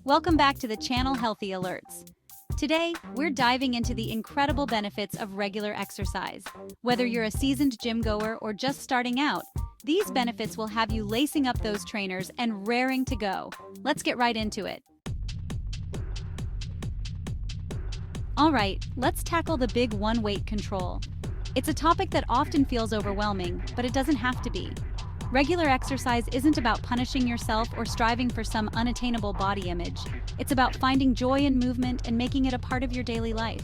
Welcome back to the channel Healthy Alerts. Today, we're diving into the incredible benefits of regular exercise. Whether you're a seasoned gym goer or just starting out, these benefits will have you lacing up those trainers and raring to go. Let's get right into it. All right, let's tackle the big one: weight control. It's a topic that often feels overwhelming, but it doesn't have to be. Regular exercise isn't about punishing yourself or striving for some unattainable body image. It's about finding joy in movement and making it a part of your daily life.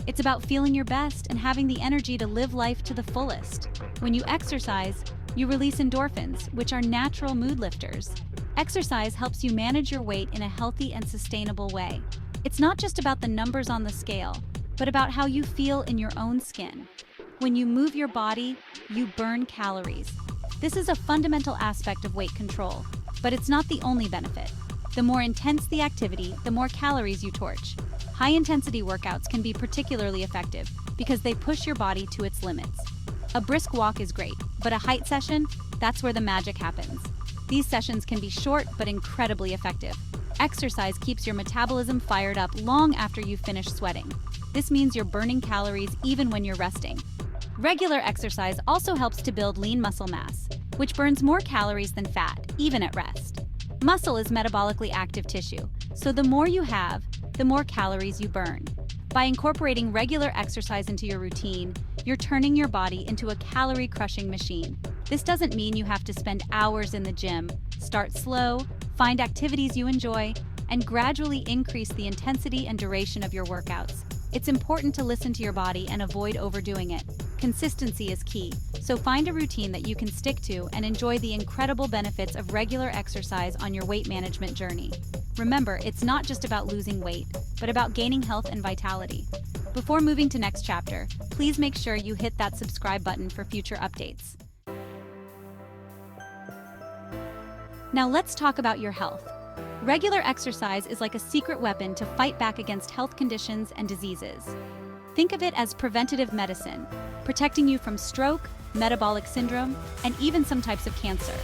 It's about feeling your best and having the energy to live life to the fullest. When you exercise, you release endorphins, which are natural mood lifters. Exercise helps you manage your weight in a healthy and sustainable way. It's not just about the numbers on the scale, but about how you feel in your own skin. When you move your body, you burn calories. This is a fundamental aspect of weight control, but it's not the only benefit. The more intense the activity, the more calories you torch. High-intensity workouts can be particularly effective because they push your body to its limits. A brisk walk is great, but a height session, that's where the magic happens. These sessions can be short but incredibly effective. Exercise keeps your metabolism fired up long after you finish sweating. This means you're burning calories even when you're resting. Regular exercise also helps to build lean muscle mass, which burns more calories than fat, even at rest. Muscle is metabolically active tissue, so the more you have, the more calories you burn. By incorporating regular exercise into your routine, you're turning your body into a calorie-crushing machine. This doesn't mean you have to spend hours in the gym. Start slow, find activities you enjoy, and gradually increase the intensity and duration of your workouts. It's important to listen to your body and avoid overdoing it. Consistency is key, so find a routine that you can stick to and enjoy the incredible benefits of regular exercise on your weight management journey. Remember, it's not just about losing weight, but about gaining health and vitality. Before moving to next chapter, please make sure you hit that subscribe button for future updates. Now let's talk about your health. Regular exercise is like a secret weapon to fight back against health conditions and diseases. Think of it as preventative medicine, protecting you from stroke, metabolic syndrome, and even some types of cancer.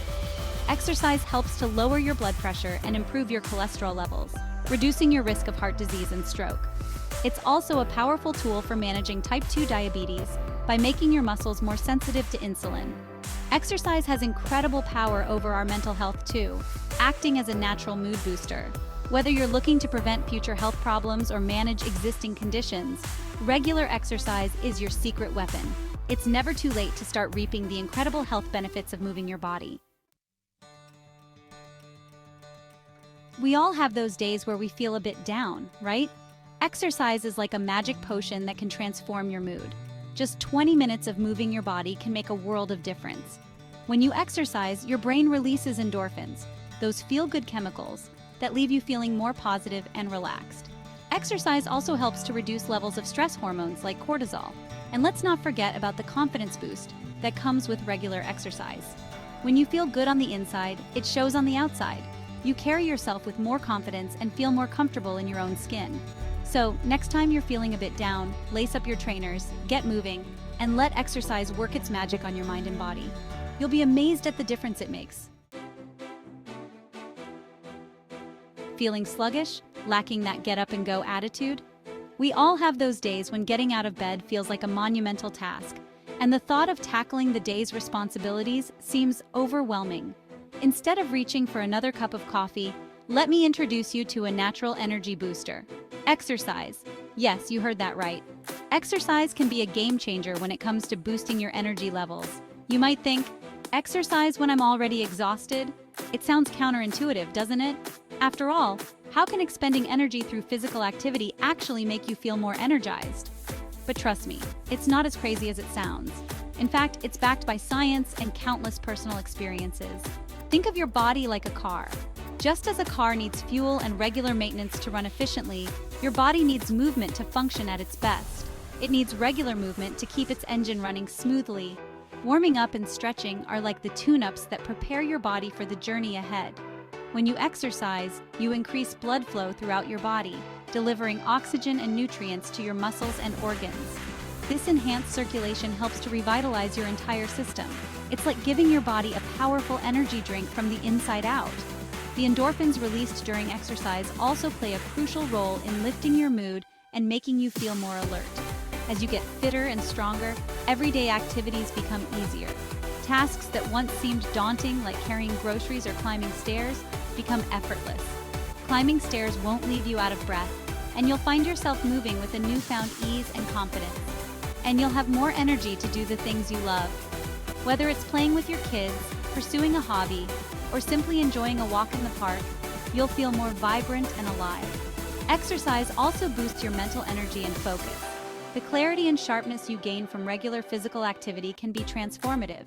Exercise helps to lower your blood pressure and improve your cholesterol levels, reducing your risk of heart disease and stroke. It's also a powerful tool for managing type 2 diabetes by making your muscles more sensitive to insulin. Exercise has incredible power over our mental health too, acting as a natural mood booster. Whether you're looking to prevent future health problems or manage existing conditions, regular exercise is your secret weapon. It's never too late to start reaping the incredible health benefits of moving your body. We all have those days where we feel a bit down, right? Exercise is like a magic potion that can transform your mood. Just 20 minutes of moving your body can make a world of difference. When you exercise, your brain releases endorphins, those feel-good chemicals that leave you feeling more positive and relaxed. Exercise also helps to reduce levels of stress hormones like cortisol. And let's not forget about the confidence boost that comes with regular exercise. When you feel good on the inside, it shows on the outside. You carry yourself with more confidence and feel more comfortable in your own skin. So, next time you're feeling a bit down, lace up your trainers, get moving, and let exercise work its magic on your mind and body. You'll be amazed at the difference it makes. Feeling sluggish? Lacking that get-up-and-go attitude? We all have those days when getting out of bed feels like a monumental task, and the thought of tackling the day's responsibilities seems overwhelming. Instead of reaching for another cup of coffee, let me introduce you to a natural energy booster. Exercise. Yes, you heard that right. Exercise can be a game changer when it comes to boosting your energy levels. You might think, exercise when I'm already exhausted? It sounds counterintuitive, doesn't it? After all, how can expending energy through physical activity actually make you feel more energized? But trust me, it's not as crazy as it sounds. In fact, it's backed by science and countless personal experiences. Think of your body like a car. Just as a car needs fuel and regular maintenance to run efficiently, your body needs movement to function at its best. It needs regular movement to keep its engine running smoothly. Warming up and stretching are like the tune-ups that prepare your body for the journey ahead. When you exercise, you increase blood flow throughout your body, delivering oxygen and nutrients to your muscles and organs. This enhanced circulation helps to revitalize your entire system. It's like giving your body a powerful energy drink from the inside out. The endorphins released during exercise also play a crucial role in lifting your mood and making you feel more alert. As you get fitter and stronger, everyday activities become easier. Tasks that once seemed daunting, like carrying groceries or climbing stairs, become effortless. Climbing stairs won't leave you out of breath, and you'll find yourself moving with a newfound ease and confidence. And you'll have more energy to do the things you love. Whether it's playing with your kids, pursuing a hobby, or simply enjoying a walk in the park, you'll feel more vibrant and alive. Exercise also boosts your mental energy and focus. The clarity and sharpness you gain from regular physical activity can be transformative.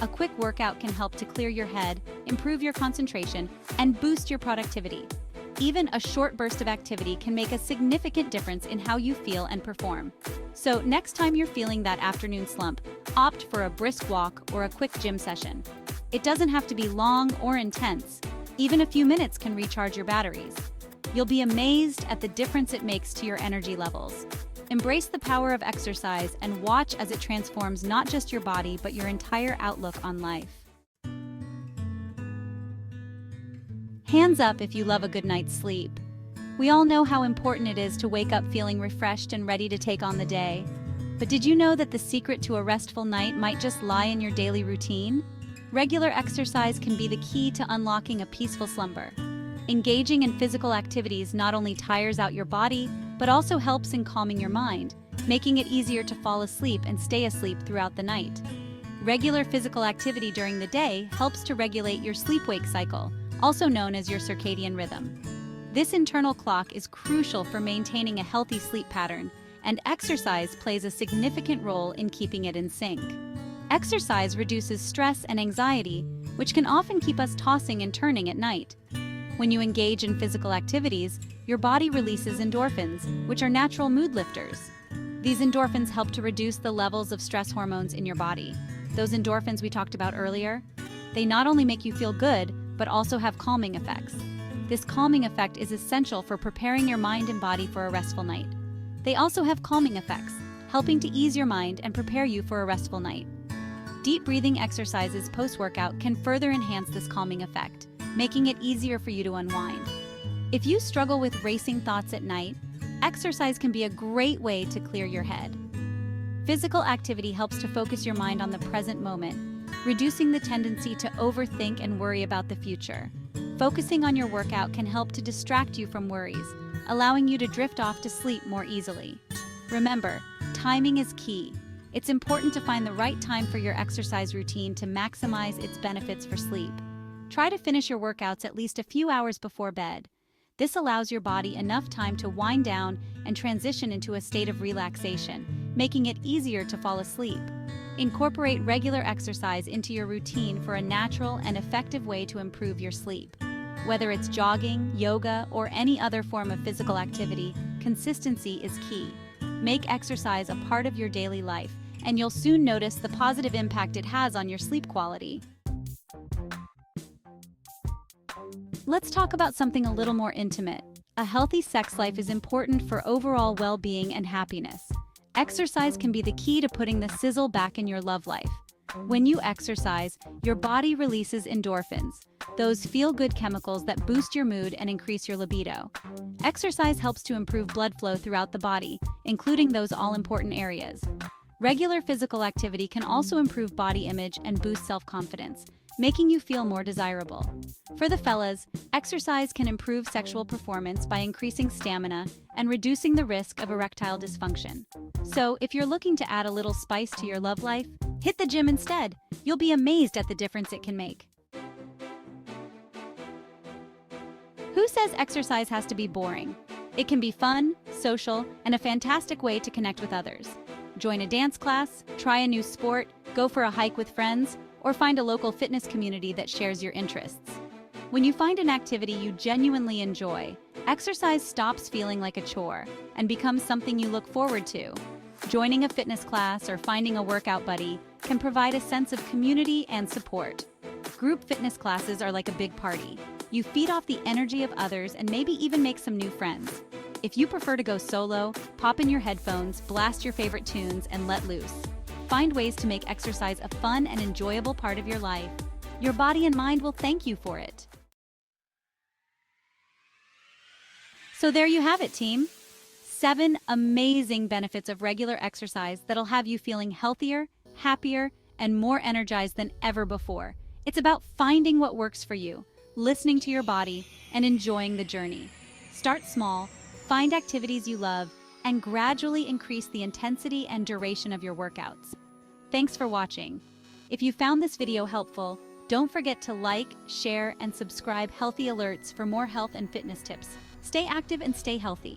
A quick workout can help to clear your head, improve your concentration, and boost your productivity. Even a short burst of activity can make a significant difference in how you feel and perform. So next time you're feeling that afternoon slump, opt for a brisk walk or a quick gym session. It doesn't have to be long or intense. Even a few minutes can recharge your batteries. You'll be amazed at the difference it makes to your energy levels. Embrace the power of exercise and watch as it transforms not just your body, but your entire outlook on life. Hands up if you love a good night's sleep. We all know how important it is to wake up feeling refreshed and ready to take on the day. But did you know that the secret to a restful night might just lie in your daily routine? Regular exercise can be the key to unlocking a peaceful slumber. Engaging in physical activities not only tires out your body, but also helps in calming your mind, making it easier to fall asleep and stay asleep throughout the night. Regular physical activity during the day helps to regulate your sleep-wake cycle, also known as your circadian rhythm. This internal clock is crucial for maintaining a healthy sleep pattern, and exercise plays a significant role in keeping it in sync. Exercise reduces stress and anxiety, which can often keep us tossing and turning at night. When you engage in physical activities, your body releases endorphins, which are natural mood lifters. These endorphins help to reduce the levels of stress hormones in your body. Those endorphins we talked about earlier, they not only make you feel good, but also have calming effects. This calming effect is essential for preparing your mind and body for a restful night. They also have calming effects, helping to ease your mind and prepare you for a restful night. Deep breathing exercises post-workout can further enhance this calming effect, making it easier for you to unwind. If you struggle with racing thoughts at night, exercise can be a great way to clear your head. Physical activity helps to focus your mind on the present moment, reducing the tendency to overthink and worry about the future. Focusing on your workout can help to distract you from worries, allowing you to drift off to sleep more easily. Remember, timing is key. It's important to find the right time for your exercise routine to maximize its benefits for sleep. Try to finish your workouts at least a few hours before bed. This allows your body enough time to wind down and transition into a state of relaxation, making it easier to fall asleep. Incorporate regular exercise into your routine for a natural and effective way to improve your sleep. Whether it's jogging, yoga, or any other form of physical activity, consistency is key. Make exercise a part of your daily life, and you'll soon notice the positive impact it has on your sleep quality. Let's talk about something a little more intimate. A healthy sex life is important for overall well-being and happiness. Exercise can be the key to putting the sizzle back in your love life. When you exercise, your body releases endorphins, those feel-good chemicals that boost your mood and increase your libido. Exercise helps to improve blood flow throughout the body, including those all-important areas. Regular physical activity can also improve body image and boost self-confidence, making you feel more desirable. For the fellas, exercise can improve sexual performance by increasing stamina and reducing the risk of erectile dysfunction. So, if you're looking to add a little spice to your love life, hit the gym instead. You'll be amazed at the difference it can make. Who says exercise has to be boring? It can be fun, social, and a fantastic way to connect with others. Join a dance class, try a new sport, go for a hike with friends, or find a local fitness community that shares your interests. When you find an activity you genuinely enjoy, exercise stops feeling like a chore and becomes something you look forward to. Joining a fitness class or finding a workout buddy can provide a sense of community and support. Group fitness classes are like a big party. You feed off the energy of others and maybe even make some new friends. If you prefer to go solo, pop in your headphones, blast your favorite tunes, and let loose. Find ways to make exercise a fun and enjoyable part of your life. Your body and mind will thank you for it. So there you have it, team. 7 amazing benefits of regular exercise that'll have you feeling healthier, happier, and more energized than ever before. It's about finding what works for you, listening to your body, and enjoying the journey. Start small, find activities you love, and gradually increase the intensity and duration of your workouts. Thanks for watching. If you found this video helpful, don't forget to like, share, and subscribe Healthy Alerts for more health and fitness tips. Stay active and stay healthy.